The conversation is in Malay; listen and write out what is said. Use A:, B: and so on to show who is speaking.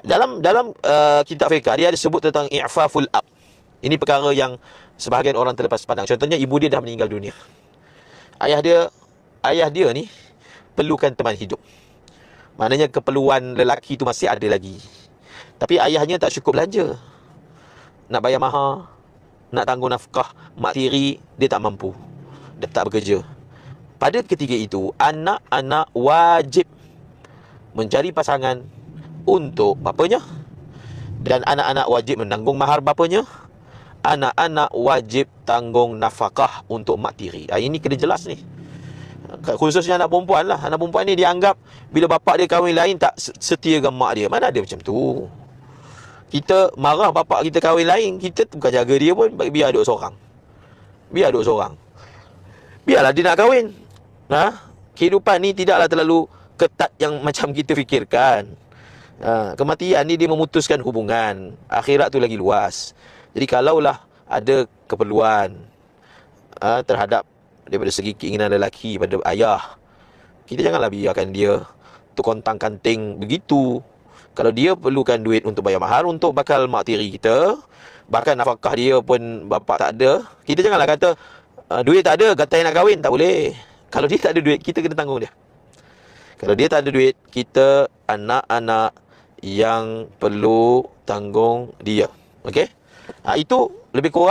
A: Dalam kitab fiqh dia ada sebut tentang i'faful ab. Ini perkara yang sebahagian orang terlepas pandang. Contohnya ibu dia dah meninggal dunia. Ayah dia ni perlukan teman hidup. Maknanya keperluan lelaki tu masih ada lagi. Tapi ayahnya tak cukup belanja. Nak bayar mahar, nak tanggung nafkah mak tiri, dia tak mampu. Dia tak bekerja. Pada ketika itu, anak-anak wajib mencari pasangan untuk bapanya. Dan anak-anak wajib menanggung mahar bapanya. Anak-anak wajib tanggung nafkah untuk mak tiri. Ini kena jelas ni. Khususnya anak perempuan lah. Anak perempuan ni dianggap bila bapak dia kahwin lain tak setia dengan mak dia. Mana ada macam tu? Kita marah bapak kita kahwin lain, kita bukan jaga dia pun, biar duduk seorang. Biarlah dia nak kahwin. Kehidupan ni tidaklah terlalu ketat yang macam kita fikirkan. Kematian ni dia memutuskan hubungan. Akhirat tu lagi luas. Jadi kalaulah ada keperluan terhadap daripada segi keinginan lelaki pada ayah, kita janganlah biarkan dia terkontang-kanting begitu. Kalau dia perlukan duit untuk bayar mahar untuk bakal mak tiri kita, bahkan nafkah dia pun bapak tak ada, kita janganlah kata duit tak ada, kata nak kahwin. Tak boleh. Kalau dia tak ada duit, kita kena tanggung dia. Kalau dia tak ada duit, kita anak-anak yang perlu tanggung dia. Okey? Itu lebih kurang